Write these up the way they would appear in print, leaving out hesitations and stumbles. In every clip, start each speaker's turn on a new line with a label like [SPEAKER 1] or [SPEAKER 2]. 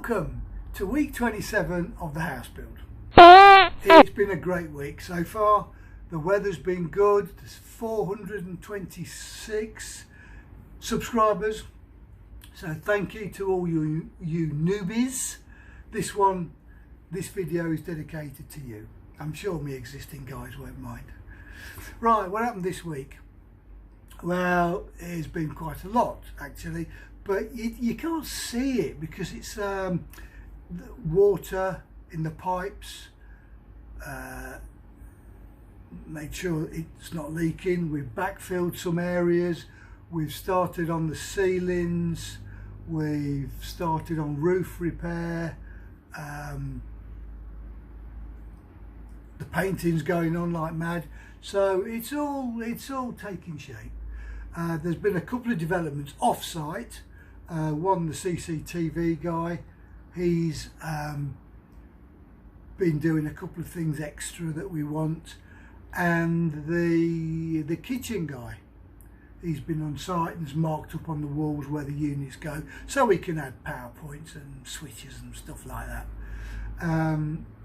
[SPEAKER 1] Welcome to week 27 of the house build. It's been a great week so far. The weather's been good. There's 426 subscribers. So thank you to all you newbies. This video is dedicated to you. I'm sure my existing guys won't mind. Right, what happened this week? Well, it's been quite a lot actually, but you can't see it because it's the water in the pipes. Made sure it's not leaking. We've backfilled some areas. We've started on the ceilings. We've started on roof repair. The painting's going on like mad. So it's all taking shape. There's been a couple of developments off-site. One, the CCTV guy, he's been doing a couple of things extra that we want, and the kitchen guy, he's been on site and has marked up on the walls where the units go, so we can add PowerPoints and switches and stuff like that.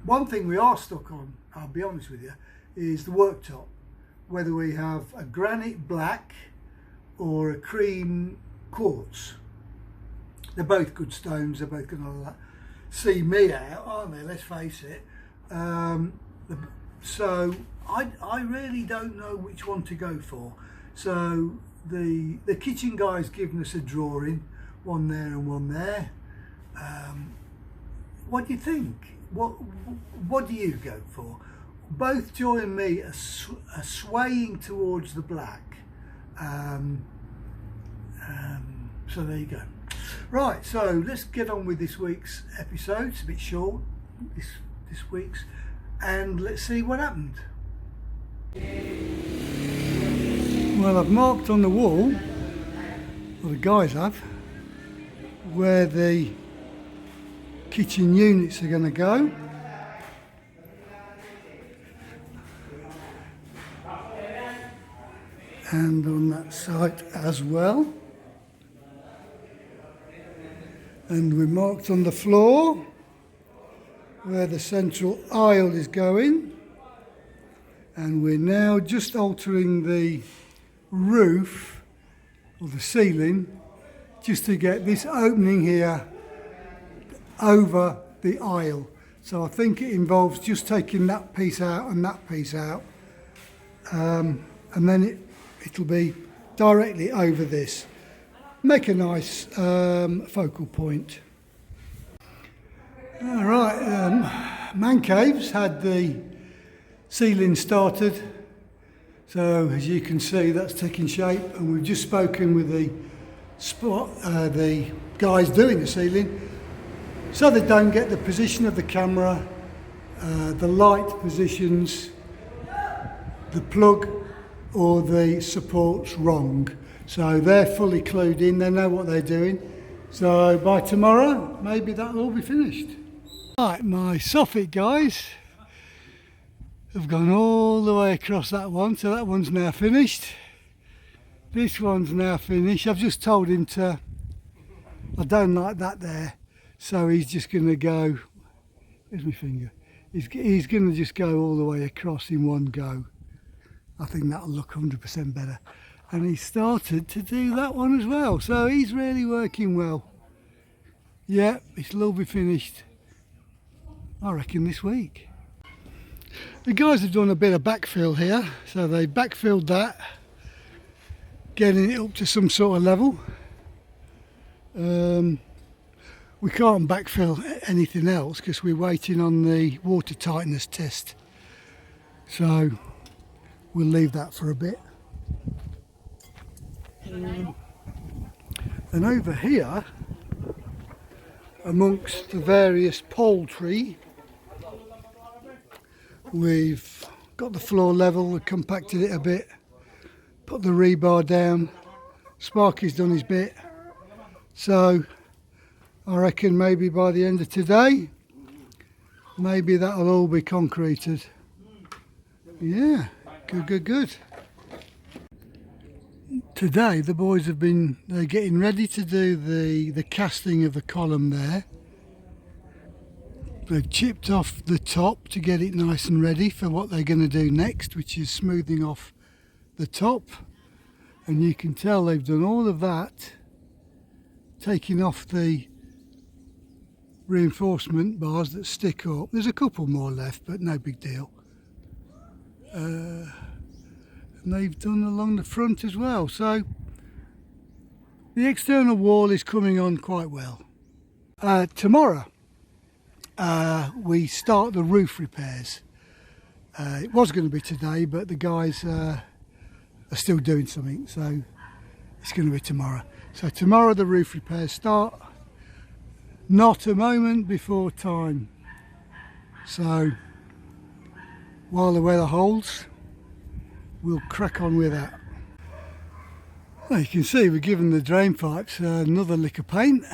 [SPEAKER 1] One thing we are stuck on, I'll be honest with you, is the worktop. Whether we have a granite black or a cream quartz. They're both good stones. They're both going to see me out, aren't they? Let's face it. So I really don't know which one to go for. So the kitchen guy's given us a drawing, one there and one there. What do you think? What do you go for? Both Joy and me are swaying towards the black. So there you go. Right, so let's get on with this week's episode. It's a bit short, this week's, and let's see what happened. Well, I've marked on the wall, or the guys have, where the kitchen units are going to go. And on that site as well. And we marked on the floor where the central aisle is going. And we're now just altering the roof or the ceiling just to get this opening here over the aisle. So I think it involves just taking that piece out and that piece out, and then it'll be directly over this. Make a nice focal point. All right, Man Cave's had the ceiling started, so as you can see that's taking shape, and we've just spoken with the guys doing the ceiling, so they don't get the position of the camera, the light positions, the plug or the supports wrong. So they're fully clued in, they know what they're doing. So by tomorrow, maybe that'll all be finished. Right, my soffit guys have gone all the way across that one, so that one's now finished. This one's now finished. I've just told him I don't like that there, so he's just going to go, where's my finger? He's going to just go all the way across in one go. I think that'll look 100% better. And he started to do that one as well, so he's really working well. Yeah, it'll all be finished, I reckon, this week. The guys have done a bit of backfill here, so they backfilled that, getting it up to some sort of level. We can't backfill anything else because we're waiting on the water tightness test, so we'll leave that for a bit. And over here, amongst the various poultry, we've got the floor level, we've compacted it a bit, put the rebar down. Sparky's done his bit, so I reckon maybe by the end of today, maybe that'll all be concreted. Yeah, good. Today the boys they're getting ready to do the casting of the column there. They've chipped off the top to get it nice and ready for what they're going to do next, which is smoothing off the top. And you can tell they've done all of that, taking off the reinforcement bars that stick up. There's a couple more left, but no big deal. And they've done along the front as well. So the external wall is coming on quite well. Tomorrow we start the roof repairs. It was going to be today, but the guys are still doing something, so it's going to be tomorrow. So tomorrow the roof repairs start, not a moment before time. So while the weather holds, we'll crack on with that. Well, you can see we're giving the drain pipes another lick of paint,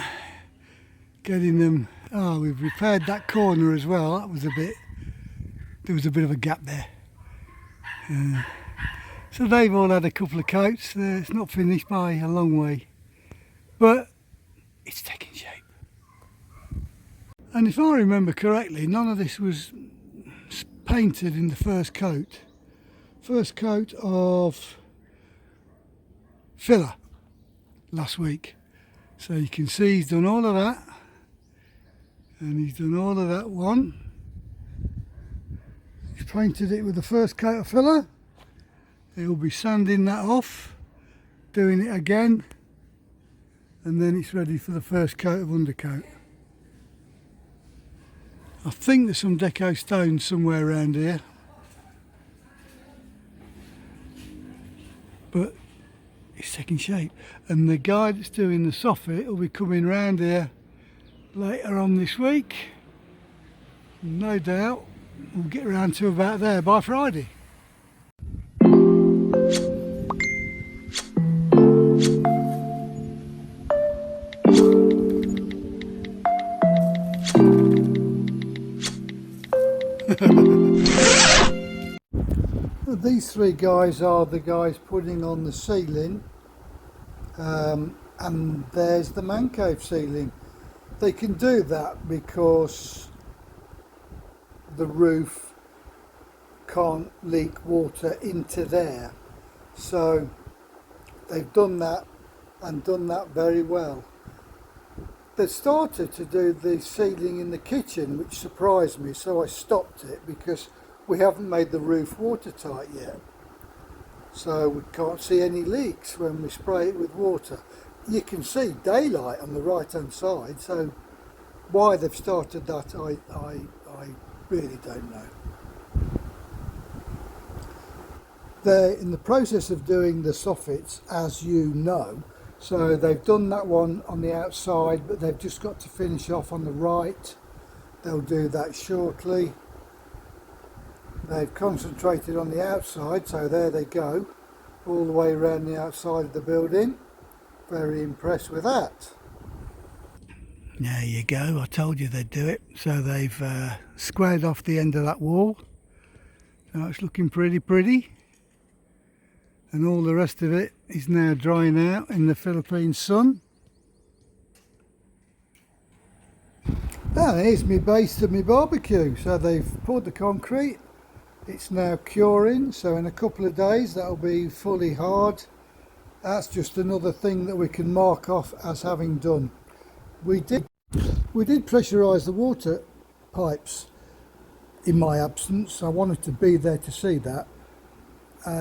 [SPEAKER 1] getting them. Oh, we've repaired that corner as well. That was there was a bit of a gap there. So they've all had a couple of coats. It's not finished by a long way, but it's taking shape. And if I remember correctly, none of this was painted in the first coat. First coat of filler last week. So you can see he's done all of that, and he's done all of that one. He's painted it with the first coat of filler. He'll be sanding that off, doing it again, and then it's ready for the first coat of undercoat. I think there's some deco stones somewhere around here, but it's taking shape. And the guy that's doing the soffit will be coming round here later on this week. No doubt we'll get around to about there by Friday. These three guys are the guys putting on the ceiling, and there's the man cave ceiling. They can do that because the roof can't leak water into there, so they've done that and done that very well. They started to do the ceiling in the kitchen, which surprised me, so I stopped it because we haven't made the roof watertight yet, so we can't see any leaks when we spray it with water. You can see daylight on the right hand side, so why they've started that I really don't know. They're in the process of doing the soffits, as you know, so they've done that one on the outside, but they've just got to finish off on the right. They'll do that shortly. They've concentrated on the outside, so there they go, all the way around the outside of the building. Very impressed with that. There you go, I told you they'd do it. So they've squared off the end of that wall. So it's looking pretty. And all the rest of it is now drying out in the Philippine sun. And here's my base to my barbecue. So they've poured the concrete. It's now curing, so in a couple of days that'll be fully hard. That's just another thing that we can mark off as having done. We did pressurise the water pipes in my absence. I wanted to be there to see that.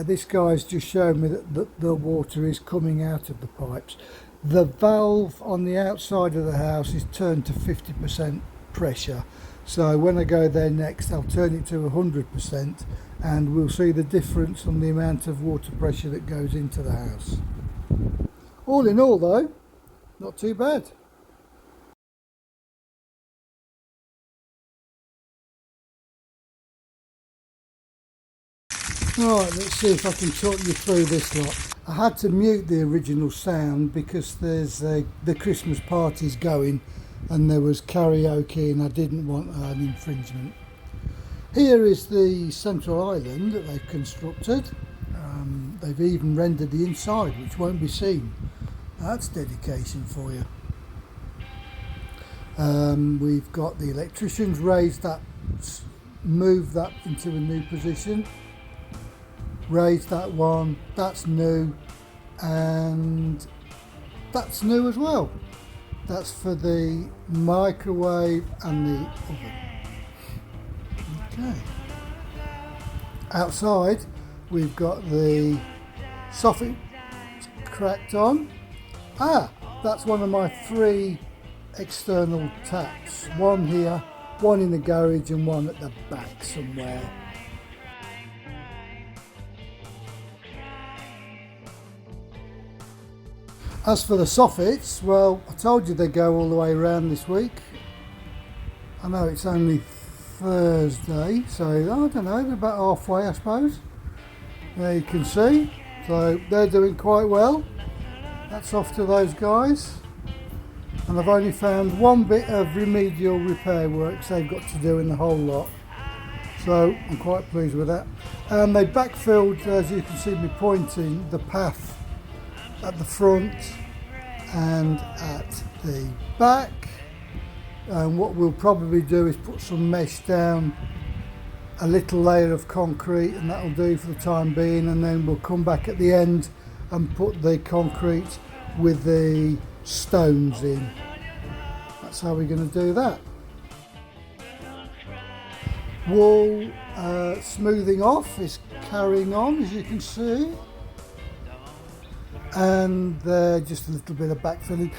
[SPEAKER 1] This guy's just shown me that the water is coming out of the pipes. The valve on the outside of the house is turned to 50% pressure. So when I go there next, I'll turn it to 100% and we'll see the difference on the amount of water pressure that goes into the house. All in all though, not too bad. Right, let's see if I can talk you through this lot. I had to mute the original sound because there's the Christmas parties going and there was karaoke and I didn't want an infringement. Here is the central island that they've constructed. They've even rendered the inside, which won't be seen. That's dedication for you. We've got the electricians raised that, moved that into a new position, raised that one, that's new, and that's new as well. That's for the microwave and the oven. Okay. Outside we've got the soffit cracked on. That's one of my 3 external taps. One here, one in the garage and one at the back somewhere. As for the soffits, well, I told you they go all the way around this week. I know it's only Thursday, so I don't know, they're about halfway, I suppose. There you can see, so they're doing quite well. That's off to those guys. And I've only found one bit of remedial repair works they've got to do in the whole lot. So I'm quite pleased with that. And they backfilled, as you can see me pointing, the path at the front and at the back. And what we'll probably do is put some mesh down, a little layer of concrete, and that'll do for the time being, and then we'll come back at the end and put the concrete with the stones in. That's how we're going to do that. Wall smoothing off is carrying on, as you can see, and just a little bit of backfilling.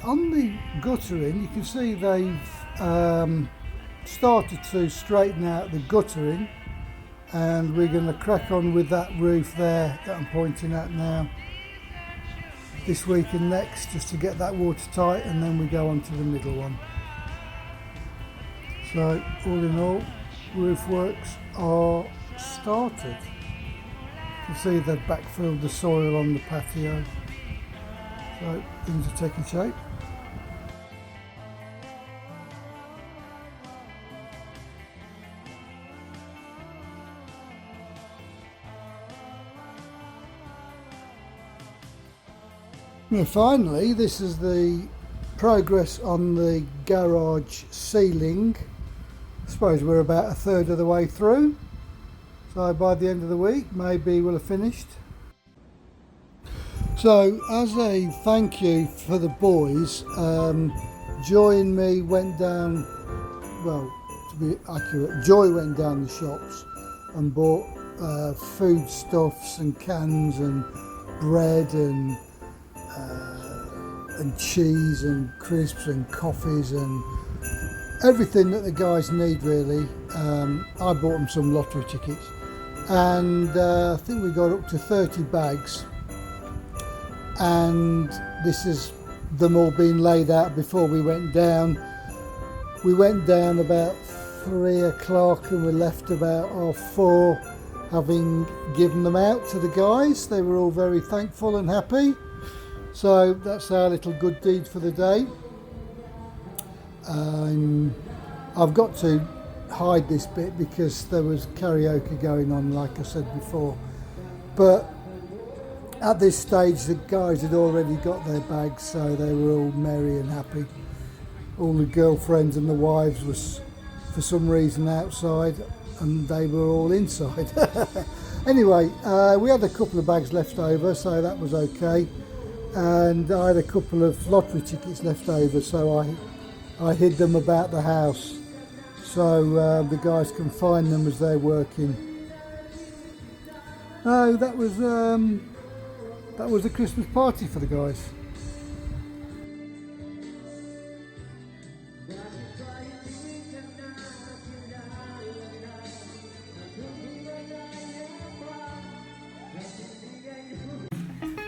[SPEAKER 1] On the guttering, you can see they've started to straighten out the guttering, and we're going to crack on with that roof there that I'm pointing at now this week and next, just to get that watertight, and then we go on to the middle one. So all in all, roof works are started. You can see they've backfilled the soil on the patio, so things are taking shape. Now finally, this is the progress on the garage ceiling. I suppose we're about a third of the way through, so by the end of the week maybe we'll have finished. So as a thank you for the boys, Joy and me went down, well, to be accurate, Joy went down the shops and bought foodstuffs and cans and bread and cheese and crisps and coffees and everything that the guys need really. I bought them some lottery tickets, and I think we got up to 30 bags, and this is them all being laid out before we went down. We went down about 3 o'clock and we left about 4, having given them out to the guys. They were all very thankful and happy. So that's our little good deed for the day. I've got to hide this bit because there was karaoke going on, like I said before. But at this stage, the guys had already got their bags, so they were all merry and happy. All the girlfriends and the wives was, for some reason, outside, and they were all inside. Anyway, we had a couple of bags left over, so that was okay. And I had a couple of lottery tickets left over, so I hid them about the house, so the guys can find them as they're working. Oh, that was a Christmas party for the guys.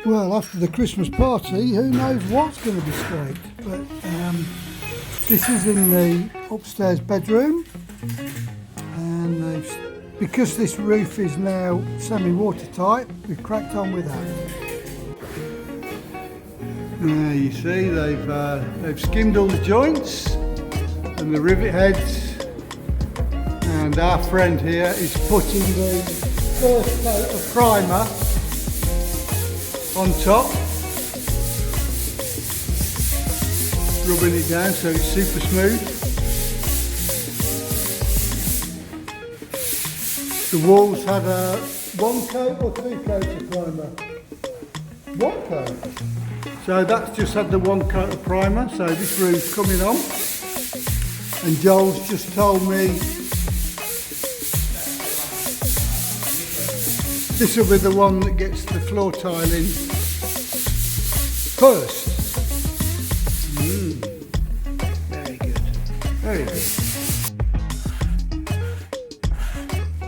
[SPEAKER 1] Well, after the Christmas party, who knows what's going to be scraped, but this is in the upstairs bedroom, and because this roof is now semi-watertight, we've cracked on with that. Now you see they've skimmed all the joints and the rivet heads, and our friend here is putting the first coat of primer on top. rubbing it down so it's super smooth. The walls had a 1 coat or 2 coats of primer? 1 coat. So that's just had the 1 coat of primer, so this roof's coming on. And Joel's just told me this will be the one that gets the floor tiling first. Very good. Very good.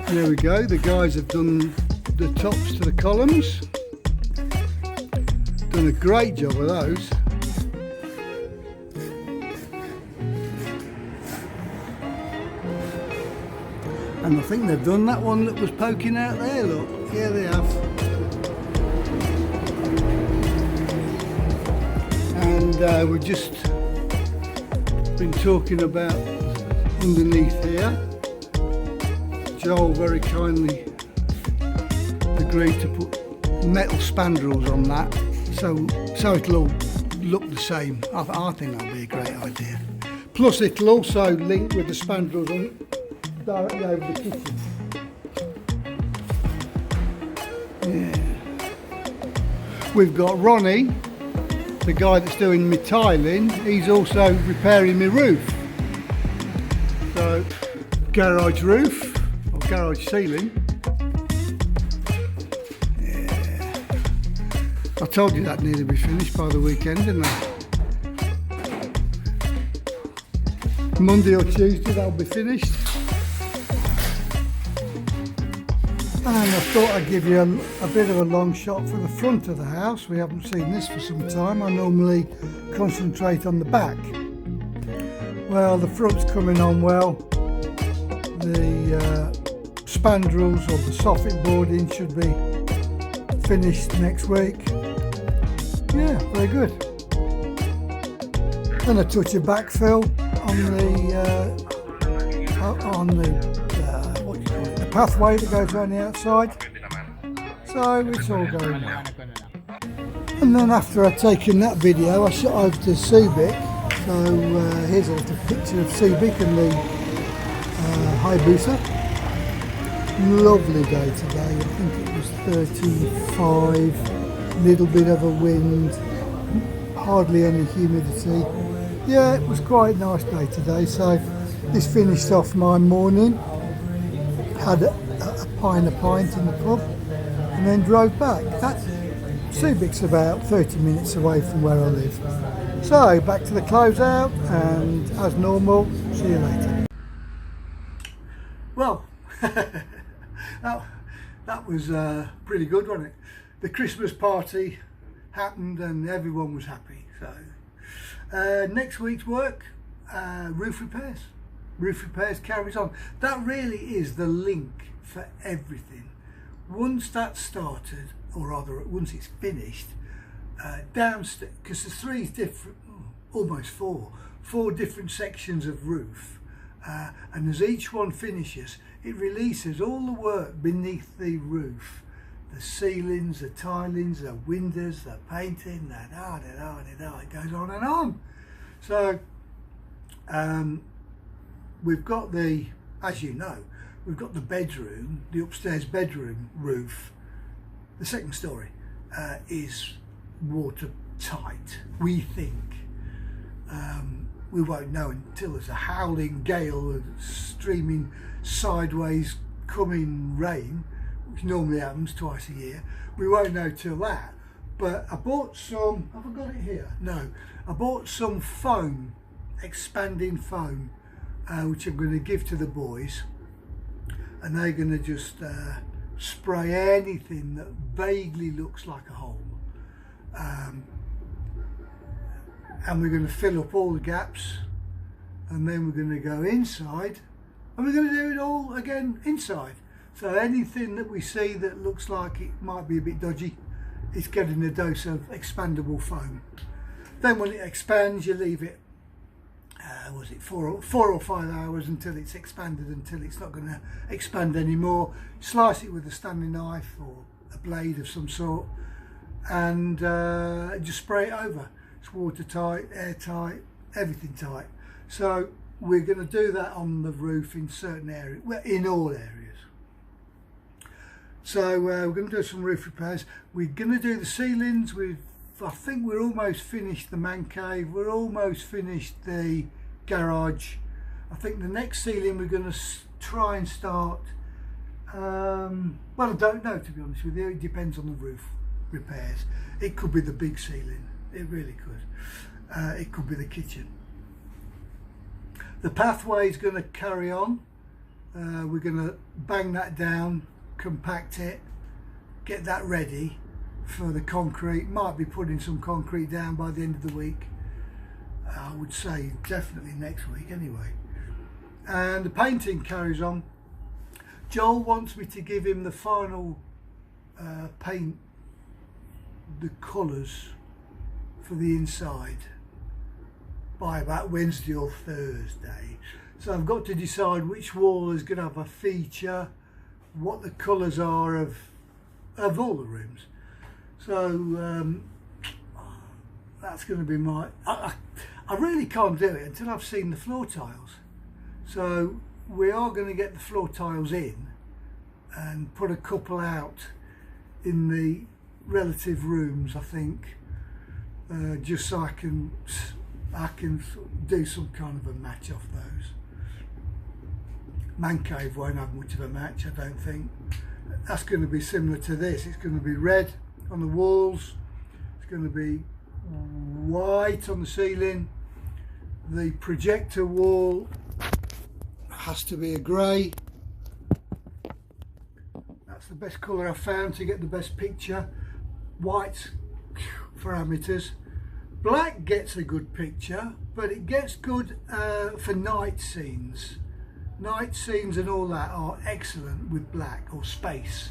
[SPEAKER 1] There we go, the guys have done the tops to the columns. Done a great job of those. And I think they've done that one that was poking out there, look. Yeah, they have. And we've just been talking about underneath here. Joel very kindly agreed to put metal spandrels on that, so it'll all look the same. I think that'll be a great idea. Plus it'll also link with the spandrels on directly over the kitchen. Yeah. We've got Ronnie, the guy that's doing my tiling. He's also repairing my roof. So garage roof or garage ceiling. Yeah. I told you that needed to be finished by the weekend, didn't I? Monday or Tuesday that'll be finished. And I thought I'd give you a bit of a long shot for the front of the house. We haven't seen this for some time. I normally concentrate on the back. Well, the front's coming on well. The spandrels or the soffit boarding should be finished next week. Yeah, very good. Then a touch of backfill on the pathway that goes around the outside, so it's all going well. And then after I'd taken that video, I shot over to Subic. So here's a little picture of Subic and the Hayabusa. Lovely day today. I think it was 35, little bit of a wind, hardly any humidity. Yeah, it was quite a nice day today. So this finished off my morning. Had a pint in the pub and then drove back. Subic's about 30 minutes away from where I live. So back to the closeout, and as normal, see you later. Well, that was pretty good, wasn't it? The Christmas party happened and everyone was happy. So next week's work, roof repairs. Roof repairs carries on. That really is the link for everything. Once that's started, or rather once it's finished, downstairs, because there's 3 different, almost 4 different sections of roof, and as each one finishes, it releases all the work beneath the roof. The ceilings, the tilings, the windows, the painting, it goes on and on. So, we've got as you know, we've got the bedroom, the upstairs bedroom roof. The second story is watertight, we think. We won't know until there's a howling gale of streaming sideways coming rain, which normally happens twice a year. We won't know till that. But I bought some, have I got it here? No. I bought some foam, expanding foam, which I'm going to give to the boys, and they're going to just spray anything that vaguely looks like a hole, and we're going to fill up all the gaps, and then we're going to go inside and we're going to do it all again inside. So anything that we see that looks like it might be a bit dodgy, it's getting a dose of expandable foam. Then when it expands, you leave it was it 4 or 5 hours until it's expanded, until it's not going to expand anymore. Slice it with a Stanley knife or a blade of some sort, and just spray it over. It's watertight, airtight, everything tight. So we're going to do that on the roof in certain areas, well, in all areas. So we're going to do some roof repairs. We're going to do the ceilings. I think we're almost finished the man cave. We're almost finished the garage. I think the next ceiling we're going to try and start. Well, I don't know, to be honest with you. It depends on the roof repairs. It could be the big ceiling. It really could. It could be the kitchen. The pathway is going to carry on. We're going to bang that down, compact it, get that ready for the concrete. Might be putting some concrete down by the end of the week. I would say definitely next week anyway. And the painting carries on. Joel wants me to give him the final paint, the colours for the inside by about Wednesday or Thursday. So I've got to decide which wall is going to have a feature, what the colours are of all the rooms. So that's going to be my... I really can't do it until I've seen the floor tiles. So we are going to get the floor tiles in and put a couple out in the relative rooms, I think, just so I can do some kind of a match off those. Man cave won't have much of a match, I don't think. That's going to be similar to this. It's going to be red on the walls, it's going to be white on the ceiling. The projector wall has to be a grey. That's the best colour I've found to get the best picture. White for amateurs. Black gets a good picture, but it gets good for night scenes. Night scenes and all that are excellent with black or space.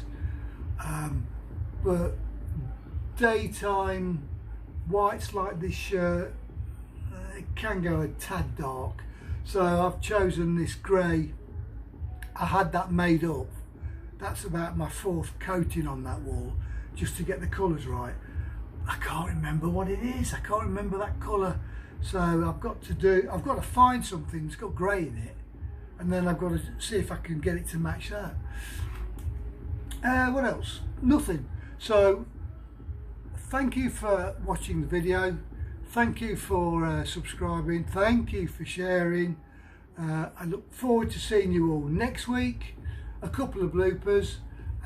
[SPEAKER 1] But daytime, whites like this shirt, it can go a tad dark. So I've chosen this grey. I had that made up. That's about my 4th coating on that wall, just to get the colours right. I can't remember what it is. I can't remember that colour. So I've got to find something that's got grey in it, and then I've got to see if I can get it to match that. What else? Nothing. So thank you for watching the video. Thank you for subscribing. Thank you for sharing. I look forward to seeing you all next week. A couple of bloopers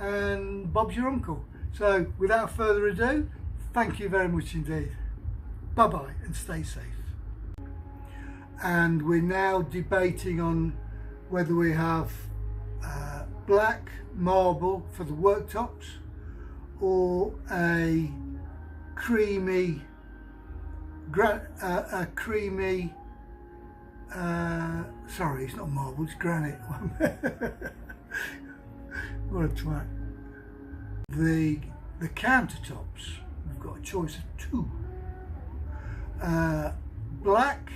[SPEAKER 1] and Bob's your uncle. So without further ado, thank you very much indeed. Bye bye and stay safe. And we're now debating on whether we have black marble for the worktops or a creamy sorry, it's not marble, it's granite. What a twat. The countertops, we've got a choice of 2. Black,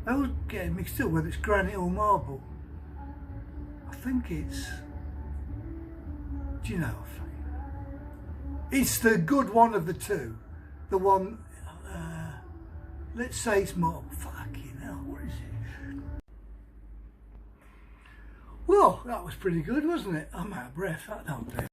[SPEAKER 1] I was getting mixed up whether it's granite or marble. I think it's, do you know, it's the good one of the 2. The one, let's say it's marble. Fucking hell, what is it? Well, that was pretty good, wasn't it? I'm out of breath. That don't do.